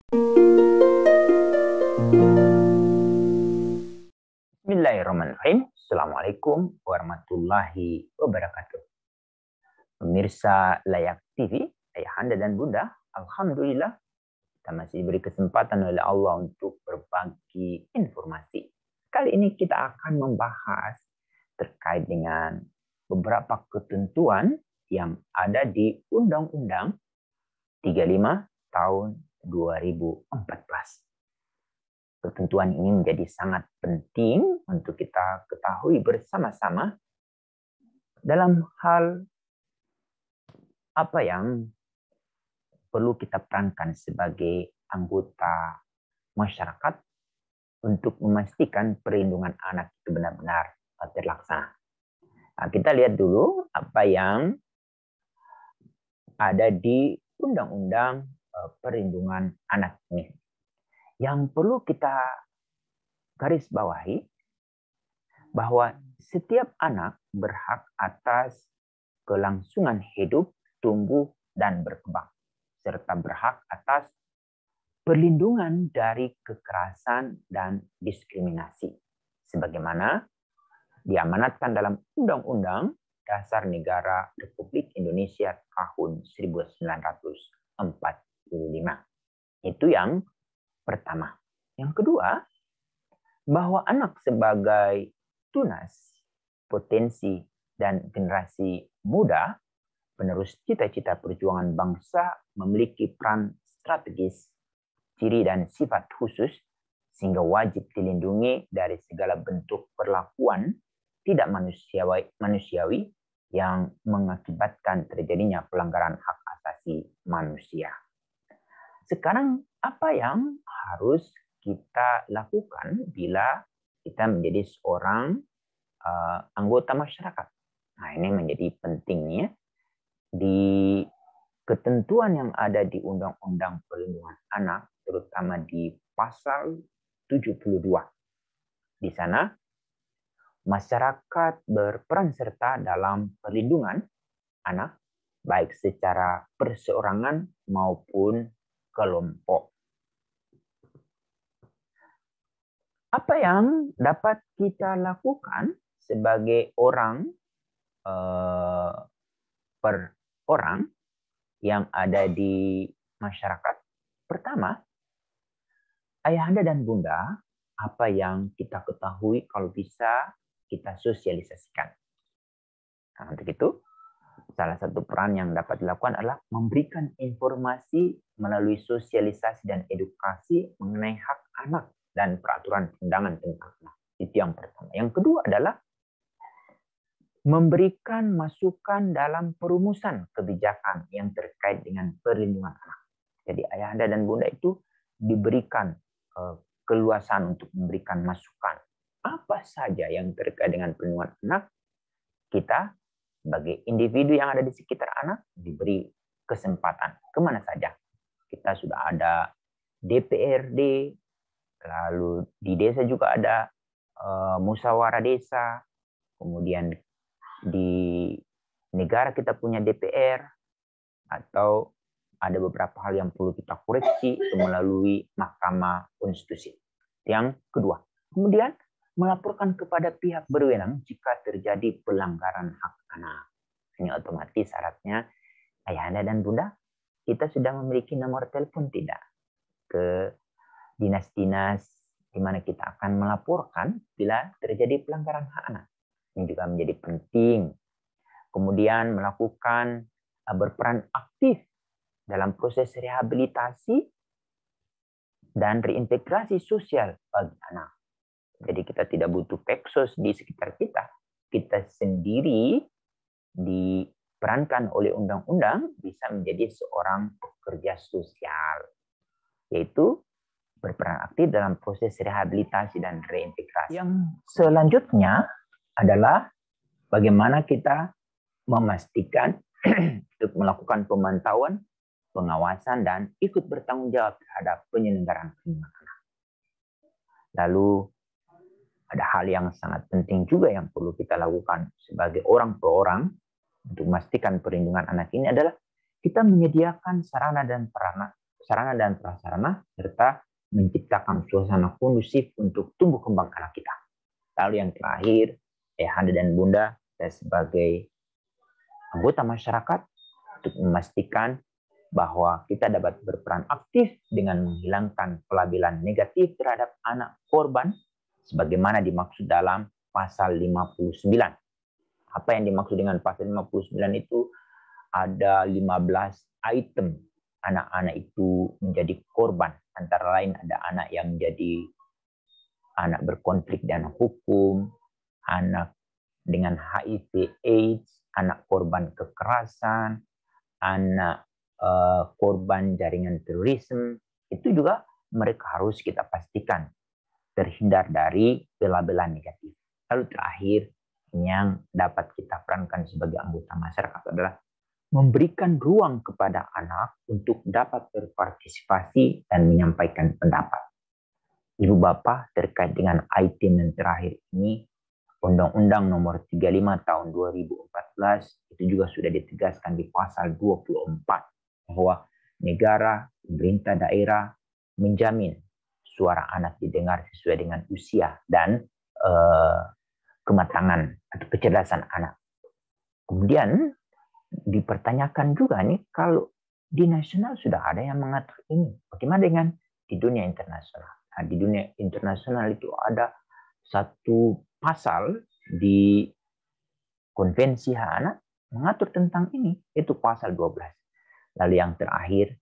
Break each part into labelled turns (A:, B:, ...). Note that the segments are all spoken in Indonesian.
A: Bismillahirrahmanirrahim. Assalamualaikum warahmatullahi wabarakatuh. Pemirsa Layak TV, Ayahanda dan Bunda, Alhamdulillah kita masih diberi kesempatan oleh Allah untuk berbagi informasi. Kali ini kita akan membahas terkait dengan beberapa ketentuan yang ada di Undang-Undang 35 tahun 2014. Ketentuan ini menjadi sangat penting untuk kita ketahui bersama-sama dalam hal apa yang perlu kita perankan sebagai anggota masyarakat untuk memastikan perlindungan anak itu benar-benar terlaksana. Nah, kita lihat dulu apa yang ada di Undang-Undang Perlindungan Anak ini. Yang perlu kita garis bawahi bahwa setiap anak berhak atas kelangsungan hidup, tumbuh, dan berkembang, serta berhak atas perlindungan dari kekerasan dan diskriminasi, sebagaimana diamanatkan dalam Undang-Undang Dasar Negara Republik Indonesia tahun 1945. Itu yang pertama. Yang kedua, bahwa anak sebagai tunas, potensi, dan generasi muda, penerus cita-cita perjuangan bangsa memiliki peran strategis, ciri dan sifat khusus, sehingga wajib dilindungi dari segala bentuk perlakuan tidak manusiawi yang mengakibatkan terjadinya pelanggaran hak asasi manusia. Sekarang apa yang harus kita lakukan bila kita menjadi seorang anggota masyarakat? Nah, ini menjadi pentingnya di ketentuan yang ada di Undang-Undang Perlindungan Anak, terutama di pasal 72. Di sana, masyarakat berperan serta dalam perlindungan anak, baik secara perseorangan maupun kelompok. Apa yang dapat kita lakukan sebagai orang per orang yang ada di masyarakat? Pertama, Ayahanda dan Bunda, apa yang kita ketahui kalau bisa kita sosialisasikan. Nah, untuk itu, salah satu peran yang dapat dilakukan adalah memberikan informasi melalui sosialisasi dan edukasi mengenai hak anak dan peraturan undangan tentang anak. Itu yang pertama. Yang kedua adalah memberikan masukan dalam perumusan kebijakan yang terkait dengan perlindungan anak. Jadi ayahanda dan bunda itu diberikan keluasan untuk memberikan masukan. Apa saja yang terkait dengan perlindungan anak, kita sebagai individu yang ada di sekitar anak diberi kesempatan kemana saja. Kita sudah ada DPRD, lalu di desa juga ada musyawarah desa, kemudian di negara kita punya DPR, atau ada beberapa hal yang perlu kita koreksi melalui Mahkamah Konstitusi. Yang kedua, kemudian melaporkan kepada pihak berwenang jika terjadi pelanggaran hak anak. Ini otomatis syaratnya ayahanda dan bunda, kita sudah memiliki nomor telepon tidak ke dinas-dinas di mana kita akan melaporkan bila terjadi pelanggaran hak anak. Ini juga menjadi penting. Kemudian melakukan berperan aktif dalam proses rehabilitasi dan reintegrasi sosial bagi anak. Jadi kita tidak butuh peksos di sekitar kita. Kita sendiri diperankan oleh undang-undang bisa menjadi seorang pekerja sosial, yaitu berperan aktif dalam proses rehabilitasi dan reintegrasi. Yang selanjutnya adalah bagaimana kita memastikan untuk melakukan pemantauan, pengawasan, dan ikut bertanggung jawab terhadap penyelenggaraan perlindungan anak. Lalu ada hal yang sangat penting juga yang perlu kita lakukan sebagai orang per orang untuk memastikan perlindungan anak ini adalah kita menyediakan sarana dan prasarana serta menciptakan suasana kondusif untuk tumbuh kembang anak kita. Lalu yang terakhir, Ayahanda dan Bunda, saya sebagai anggota masyarakat untuk memastikan bahwa kita dapat berperan aktif dengan menghilangkan pelabelan negatif terhadap anak korban sebagaimana dimaksud dalam pasal 59. Apa yang dimaksud dengan pasal 59 itu? Ada 15 item anak-anak itu menjadi korban. Antara lain ada anak yang menjadi anak berkonflik dengan hukum, anak dengan HIV/AIDS, anak korban kekerasan, anak korban jaringan terorisme. Itu juga mereka harus kita pastikan terhindar dari bela-bela negatif. Lalu terakhir, yang dapat kita perankan sebagai anggota masyarakat adalah memberikan ruang kepada anak untuk dapat berpartisipasi dan menyampaikan pendapat. Ibu Bapak, terkait dengan item yang terakhir ini, Undang-Undang Nomor 35 Tahun 2014 itu juga sudah ditegaskan di pasal 24 bahwa negara, pemerintah daerah menjamin suara anak didengar sesuai dengan usia dan kematangan atau kecerdasan anak. Kemudian dipertanyakan juga nih, kalau di nasional sudah ada yang mengatur ini, bagaimana dengan di dunia internasional? Nah, di dunia internasional itu ada satu pasal di Konvensi Hak Anak mengatur tentang ini, itu pasal 12. Lalu yang terakhir,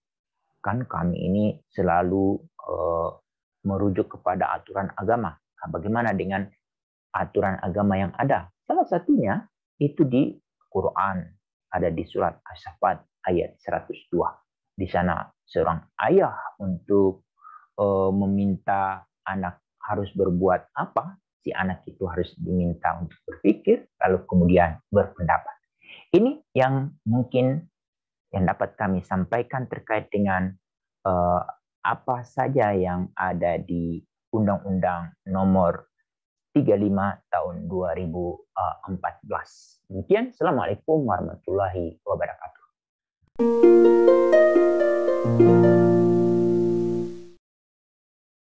A: kan kami ini selalu merujuk kepada aturan agama. Nah, bagaimana dengan aturan agama yang ada? Salah satunya itu di Quran, ada di surat As-Saffat ayat 102. Di sana seorang ayah untuk meminta anak harus berbuat apa, si anak itu harus diminta untuk berpikir, lalu kemudian berpendapat. Ini yang mungkin yang dapat kami sampaikan terkait dengan apa saja yang ada di Undang-Undang Nomor 35 tahun 2014. Demikian, Assalamualaikum warahmatullahi wabarakatuh.